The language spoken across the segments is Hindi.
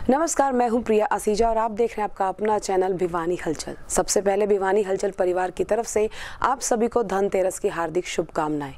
नमस्कार, मैं हूं प्रिया असीजा और आप देख रहे हैं आपका अपना चैनल भिवानी हलचल। सबसे पहले भिवानी हलचल परिवार की तरफ से आप सभी को धनतेरस की हार्दिक शुभकामनाएं।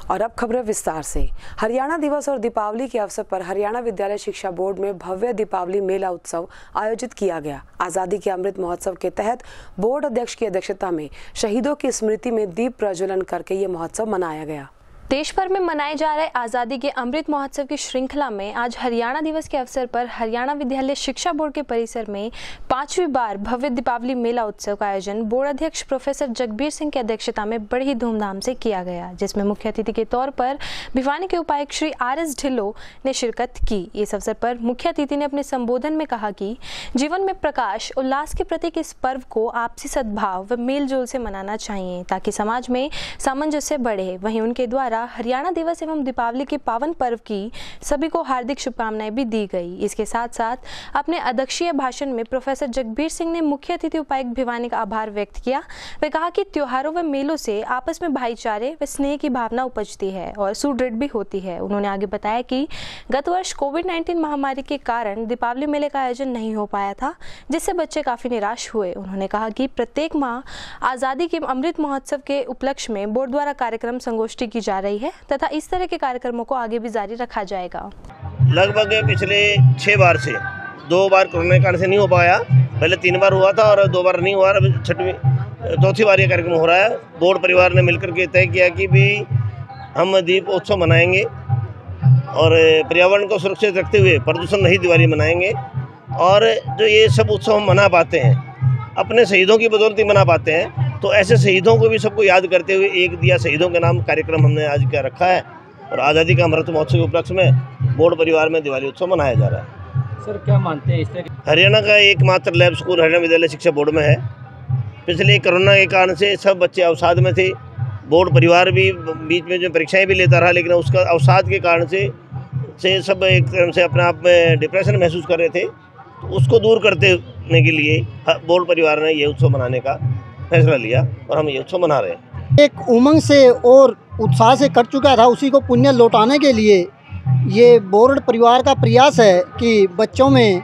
और अब खबरें विस्तार से। हरियाणा दिवस और दीपावली के अवसर पर हरियाणा विद्यालय शिक्षा बोर्ड में भव्य दीपावली मेला उत्सव आयोजित किया गया। आज़ादी के अमृत महोत्सव के तहत बोर्ड अध्यक्ष की अध्यक्षता में शहीदों की स्मृति में दीप प्रज्वलन करके ये महोत्सव मनाया गया। देश भर में मनाए जा रहे आज़ादी के अमृत महोत्सव की श्रृंखला में आज हरियाणा दिवस के अवसर पर हरियाणा विद्यालय शिक्षा बोर्ड के परिसर में 5वीं बार भव्य दीपावली मेला उत्सव का आयोजन बोर्ड अध्यक्ष प्रोफेसर जगबीर सिंह की अध्यक्षता में बड़ी ही धूमधाम से किया गया, जिसमें मुख्य अतिथि के तौर पर भिवानी के उपायुक्त श्री RS ढिल्लों ने शिरकत की। इस अवसर पर मुख्य अतिथि ने अपने संबोधन में कहा कि जीवन में प्रकाश उल्लास के प्रतीक इस पर्व को आपसी सद्भाव व मेल जोल से मनाना चाहिए ताकि समाज में सामंजस्य बढ़े। वहीं उनके द्वारा हरियाणा दिवस एवं दीपावली के पावन पर्व की सभी को हार्दिक शुभकामनाएं भी दी गई। इसके साथ साथ अपने अध्यक्षीय भाषण में प्रोफेसर जगबीर सिंह ने मुख्य अतिथि उपायुक्त भिवानी का आभार व्यक्त किया। वे कहा कि त्योहारों व मेलों से आपस में भाईचारे व स्नेह की भावना उपजती है और सुदृढ़ भी होती है। उन्होंने आगे बताया कि गत वर्ष कोविड-19 महामारी के कारण दीपावली मेले का आयोजन नहीं हो पाया था, जिससे बच्चे काफी निराश हुए। उन्होंने कहा कि प्रत्येक माह आज़ादी के अमृत महोत्सव के उपलक्ष्य में बोर्ड द्वारा कार्यक्रम संगोष्ठी की जा रही है तथा इस तरह के कार्यक्रमों को आगे भी जारी रखा जाएगा। लगभग पिछले 6 बार से 2 बार कोरोना के कारण से नहीं हो पाया, पहले 3 बार हुआ था और 2 बार नहीं हुआ। चौथी बार ये कार्यक्रम हो रहा है। बोर्ड परिवार ने मिलकर के तय किया कि भी हम दीप उत्सव मनाएंगे और पर्यावरण को सुरक्षित रखते हुए प्रदूषण रहित दिवाली मनाएंगे। और जो ये सब उत्सव हम मना पाते हैं अपने शहीदों की बदौलत ही मना पाते हैं, तो ऐसे शहीदों को भी सबको याद करते हुए एक दिया शहीदों के नाम कार्यक्रम हमने आज क्या रखा है और आज़ादी का अमृत महोत्सव के उपलक्ष्य में बोर्ड परिवार में दिवाली उत्सव मनाया जा रहा है। सर, क्या मानते हैं इससे? हरियाणा का एकमात्र लैब स्कूल हरियाणा विद्यालय शिक्षा बोर्ड में है। पिछले कोरोना के कारण से सब बच्चे अवसाद में थे। बोर्ड परिवार भी बीच में जो परीक्षाएँ भी लेता रहा, लेकिन उसका अवसाद के कारण से सब एक तरह से अपने आप में डिप्रेशन महसूस कर रहे थे। तो उसको दूर करने के लिए बोर्ड परिवार ने ये उत्सव मनाने का फैसला लिया और हम ये उत्सव मना रहे हैं। एक उमंग से और उत्साह से कर चुका था, उसी को पुण्य लौटाने के लिए ये बोर्ड परिवार का प्रयास है कि बच्चों में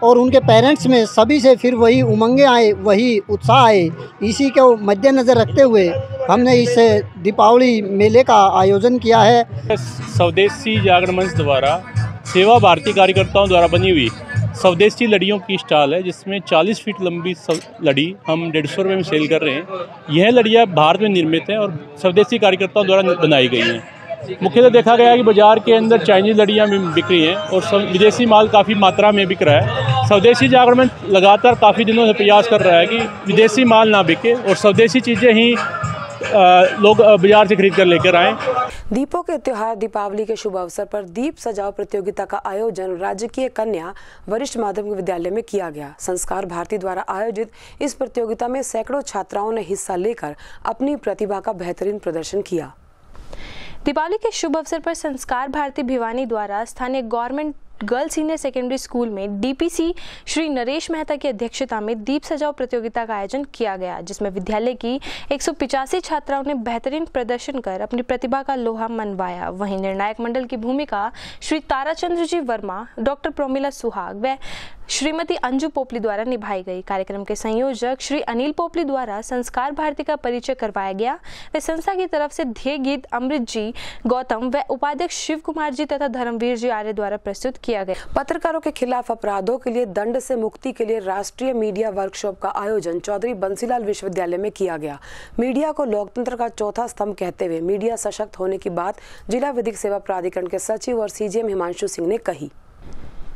और उनके पेरेंट्स में सभी से फिर वही उमंगें आए, वही उत्साह आए। इसी को मद्देनज़र रखते हुए हमने इस दीपावली मेले का आयोजन किया है। स्वदेशी जागरण मंच द्वारा सेवा भारती कार्यकर्ताओं द्वारा बनी हुई स्वदेशी लड़ियों की स्टॉल है, जिसमें 40 फीट लंबी लड़ी हम 150 रुपये में सेल कर रहे हैं। यह लड़ियाँ भारत में निर्मित हैं और स्वदेशी कार्यकर्ताओं द्वारा बनाई गई हैं। मुख्यतः देखा गया है कि बाज़ार के अंदर चाइनीज़ लड़ियाँ भी बिक रही हैं और विदेशी माल काफ़ी मात्रा में बिक रहा है। स्वदेशी जागरण में लगातार काफ़ी दिनों से प्रयास कर रहा है कि विदेशी माल ना बिके और स्वदेशी चीज़ें ही लोग बाजार से खरीद कर लेकर आएँ। दीपों के त्योहार दीपावली के शुभ अवसर पर दीप सजाओ प्रतियोगिता का आयोजन राजकीय कन्या वरिष्ठ माध्यमिक विद्यालय में किया गया। संस्कार भारती द्वारा आयोजित इस प्रतियोगिता में सैकड़ों छात्राओं ने हिस्सा लेकर अपनी प्रतिभा का बेहतरीन प्रदर्शन किया। दीपावली के शुभ अवसर पर संस्कार भारती भिवानी द्वारा स्थानीय government girls senior secondary school में DPC श्री नरेश मेहता की अध्यक्षता में दीप सजाओ प्रतियोगिता का आयोजन किया गया, जिसमें विद्यालय की 185 छात्राओं ने बेहतरीन प्रदर्शन कर अपनी प्रतिभा का लोहा मनवाया। वहीं निर्णायक मंडल की भूमिका श्री ताराचंद्र जी वर्मा, डॉक्टर प्रोमिला सुहाग व श्रीमती अंजू पोपली द्वारा निभाई गई। कार्यक्रम के संयोजक श्री अनिल पोपली द्वारा संस्कार भारती का परिचय करवाया गया व संस्था की तरफ से ध्येय गीत अमृत जी गौतम व उपाध्यक्ष शिव कुमार जी तथा धर्मवीर जी आर्य द्वारा प्रस्तुत किया गया। पत्रकारों के खिलाफ अपराधों के लिए दंड से मुक्ति के लिए राष्ट्रीय मीडिया वर्कशॉप का आयोजन चौधरी बंसीलाल विश्वविद्यालय में किया गया। मीडिया को लोकतंत्र का चौथा स्तंभ कहते हुए मीडिया सशक्त होने की बात जिला विधिक सेवा प्राधिकरण के सचिव और CGM हिमांशु सिंह ने कही।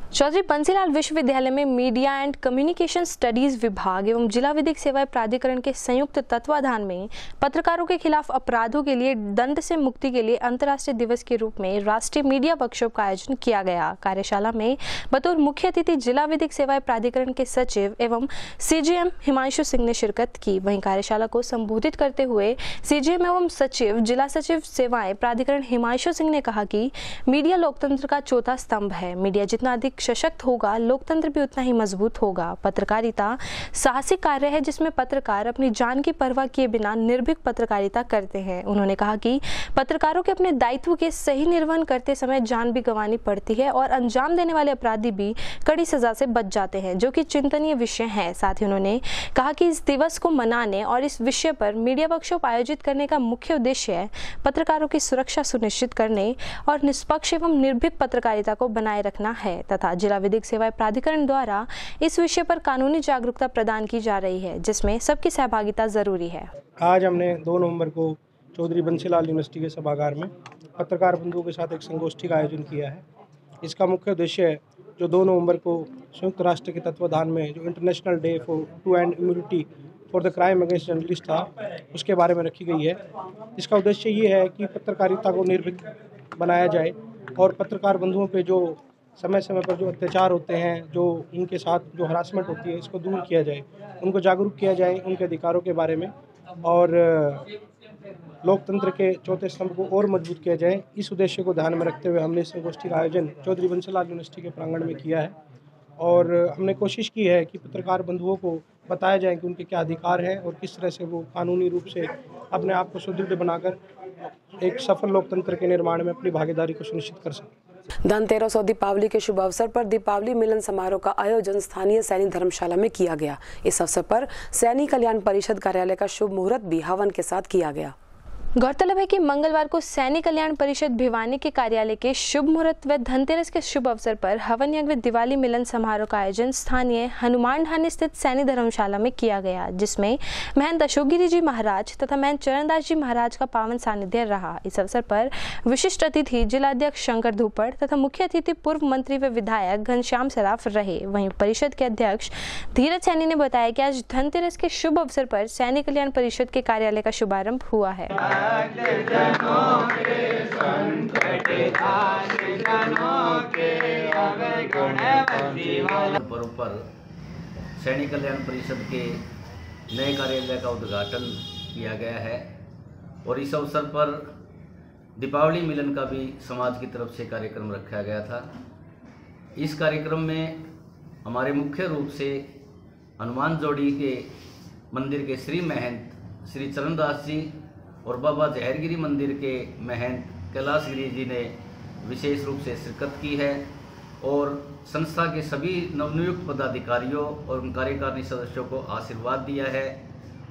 चौधरी बंसीलाल विश्वविद्यालय में मीडिया एंड कम्युनिकेशन स्टडीज विभाग एवं जिला विधिक सेवा प्राधिकरण के संयुक्त तत्वाधान में पत्रकारों के खिलाफ अपराधों के लिए दंड से मुक्ति के लिए अंतर्राष्ट्रीय दिवस के रूप में राष्ट्रीय मीडिया वर्कशॉप का आयोजन किया गया। कार्यशाला में बतौर मुख्य अतिथि जिला विधिक सेवा प्राधिकरण के सचिव एवं CGM हिमांशु सिंह ने शिरकत की। वहीं कार्यशाला को संबोधित करते हुए CGM एवं सचिव जिला सचिव सेवाएं प्राधिकरण हिमांशु सिंह ने कहा कि मीडिया लोकतंत्र का चौथा स्तंभ है। मीडिया जितना अधिक अधिक सशक्त होगा, लोकतंत्र भी उतना ही मजबूत होगा। पत्रकारिता साहसिक कार्य है जिसमें पत्रकार अपनी जान की परवाह किए बिना निर्भीक पत्रकारिता करते हैं। उन्होंने कहा कि पत्रकारों के अपने दायित्व के सही निर्वहन करते समय जान भी गंवानी पड़ती है और अंजाम देने वाले अपराधी भी कड़ी सजा से बच जाते हैं, जो कि चिंतनीय विषय है। साथ ही उन्होंने कहा कि इस दिवस को मनाने और इस विषय पर मीडिया वर्कशॉप आयोजित करने का मुख्य उद्देश्य पत्रकारों की सुरक्षा सुनिश्चित करने और निष्पक्ष एवं निर्भीक पत्रकारिता को बनाए रखना है तथा जिला विधिक सेवाएं प्राधिकरण द्वारा इस विषय पर कानूनी जागरूकता प्रदान की जा रही है, जिसमें सबकी सहभागिता जरूरी है। आज हमने 2 नवंबर को चौधरी बंसीलाल यूनिवर्सिटी के सभागार में पत्रकार बंधुओं के साथ एक संगोष्ठी का आयोजन किया है। इसका मुख्य उद्देश्य जो 2 नवंबर को संयुक्त राष्ट्र के तत्वाधान में जो international day to end immunity for the crime against journalist था, उसके बारे में रखी गई है। इसका उद्देश्य ये है कि पत्रकारिता को निर्भीक बनाया जाए और पत्रकार बंधुओं पे जो समय समय पर जो अत्याचार होते हैं, जो उनके साथ जो हरासमेंट होती है, इसको दूर किया जाए, उनको जागरूक किया जाए उनके अधिकारों के बारे में और लोकतंत्र के चौथे स्तंभ को और मजबूत किया जाए। इस उद्देश्य को ध्यान में रखते हुए हमने इस संगोष्ठी का आयोजन चौधरी बंसीलाल यूनिवर्सिटी के प्रांगण में किया है और हमने कोशिश की है कि पत्रकार बंधुओं को बताया जाए कि उनके क्या अधिकार हैं और किस तरह से वो कानूनी रूप से अपने आप को सुदृढ़ बनाकर एक सफल लोकतंत्र के निर्माण में अपनी भागीदारी को सुनिश्चित कर सकें। धनतेरस और दीपावली के शुभ अवसर पर दीपावली मिलन समारोह का आयोजन स्थानीय सैनिक धर्मशाला में किया गया। इस अवसर पर सैनिक कल्याण परिषद कार्यालय का शुभ मुहूर्त भी हवन के साथ किया गया। गौरतलब है कि मंगलवार को सैनिक कल्याण परिषद भिवानी के कार्यालय के शुभ मुहूर्त व धनतेरस के शुभ अवसर पर हवन यज्ञ दिवाली मिलन समारोह का आयोजन स्थानीय हनुमान ढाणी स्थित सैनिक धर्मशाला में किया गया, जिसमें महंत अशोकगिरी जी महाराज तथा महंत चरणदास जी महाराज का पावन सानिध्य रहा। इस अवसर पर विशिष्ट अतिथि जिलाध्यक्ष शंकर धूपड़ तथा मुख्य अतिथि पूर्व मंत्री व विधायक घनश्याम सराफ रहे। वहीं परिषद के अध्यक्ष धीरज सैनी ने बताया कि आज धनतेरस के शुभ अवसर पर सैनिक कल्याण परिषद के कार्यालय का शुभारंभ हुआ है। पर्व पर सैनिक कल्याण परिषद के नए कार्यालय का उद्घाटन किया गया है और इस अवसर पर दीपावली मिलन का भी समाज की तरफ से कार्यक्रम रखा गया था। इस कार्यक्रम में हमारे मुख्य रूप से हनुमान जोड़ी के मंदिर के श्री महंत श्री चरणदास जी और बाबा जहरगिरी मंदिर के महंत कैलाशगिरी जी ने विशेष रूप से शिरकत की है और संस्था के सभी नवनियुक्त पदाधिकारियों और कार्यकारिणी सदस्यों को आशीर्वाद दिया है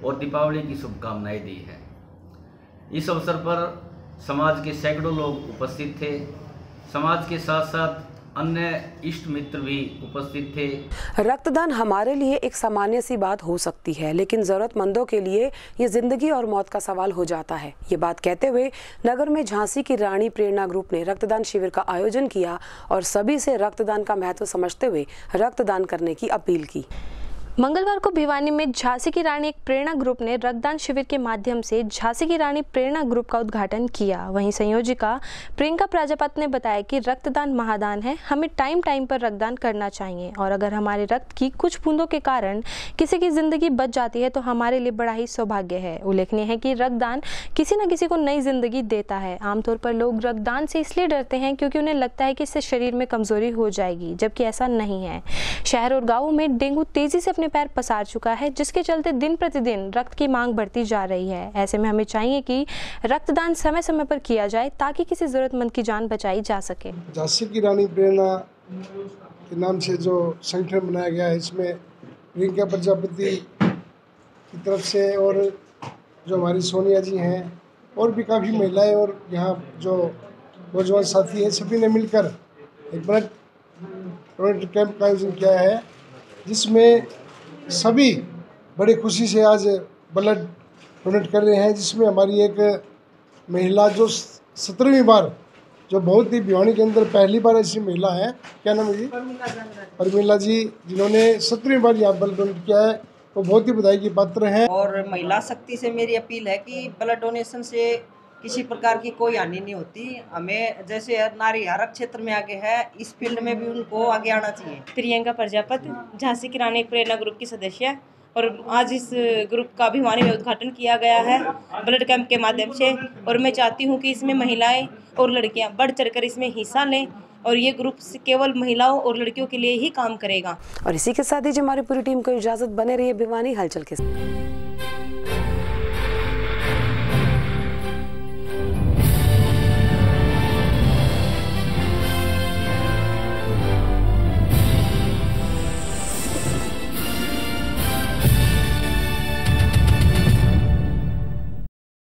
और दीपावली की शुभकामनाएं दी है। इस अवसर पर समाज के सैकड़ों लोग उपस्थित थे। समाज के साथ साथ अन्य इष्ट मित्र भी उपस्थित थे। रक्तदान हमारे लिए एक सामान्य सी बात हो सकती है, लेकिन जरूरतमंदों के लिए ये जिंदगी और मौत का सवाल हो जाता है। ये बात कहते हुए नगर में झांसी की रानी प्रेरणा ग्रुप ने रक्तदान शिविर का आयोजन किया और सभी से रक्तदान का महत्व समझते हुए रक्तदान करने की अपील की। मंगलवार को भिवानी में झांसी की रानी एक प्रेरणा ग्रुप ने रक्तदान शिविर के माध्यम से झांसी की रानी प्रेरणा ग्रुप का उद्घाटन किया। वहीं संयोजिका प्रियंका प्रजापत ने बताया कि रक्तदान महादान है, हमें टाइम टाइम पर रक्तदान करना चाहिए और अगर हमारे रक्त की कुछ बूंदों के कारण किसी की जिंदगी बच जाती है तो हमारे लिए बड़ा ही सौभाग्य है। उल्लेखनीय है कि रक्तदान किसी न किसी को नई जिंदगी देता है। आमतौर पर लोग रक्तदान से इसलिए डरते हैं क्योंकि उन्हें लगता है कि इससे शरीर में कमजोरी हो जाएगी, जबकि ऐसा नहीं है। शहर और गाँवों में डेंगू तेजी से पैर पसार चुका है, जिसके चलते दिन प्रतिदिन रक्त की मांग बढ़ती जा रही है। ऐसे में हमें चाहिए कि रक्तदान समय समय पर किया जाए ताकि किसी जरूरतमंद की जान बचाई जा सके। झांसी की रानी प्रेरणा के नाम से जो संगठन बनाया गया है, इसमें प्रियंका प्रजापति की तरफ से और जो हमारी सोनिया जी हैं और भी काफ़ी महिलाएं और यहाँ जो नौजवान साथी हैं, सभी ने मिलकर एक ब्लड डोनेट कैंप का आयोजन किया है, जिसमें सभी बड़ी खुशी से आज ब्लड डोनेट कर रहे हैं। जिसमें हमारी एक महिला जो 17वीं बार, जो बहुत ही भिवानी के अंदर पहली बार ऐसी महिला है, क्या नाम है जी? परमिला जी, जिन्होंने 17वीं बार यहाँ ब्लड डोनेट किया है, वो बहुत ही बधाई की पात्र हैं। और महिला शक्ति से मेरी अपील है कि ब्लड डोनेशन से किसी प्रकार की कोई हानि नहीं होती। हमें जैसे नारी हर क्षेत्र में आगे है, इस फील्ड में भी उनको आगे आना चाहिए। प्रियंका प्रजापति, झांसी की रानी प्रेरणा ग्रुप की सदस्य, और आज इस ग्रुप का भिवानी में उद्घाटन किया गया है ब्लड कैंप के माध्यम से। और मैं चाहती हूं कि इसमें महिलाएं और लड़कियां बढ़ चढ़कर इसमें हिस्सा लें और ये ग्रुप केवल महिलाओं और लड़कियों के लिए ही काम करेगा। और इसी के साथ ही जो हमारी पूरी टीम को इजाज़त, बने रहिए भिवानी हलचल के साथ।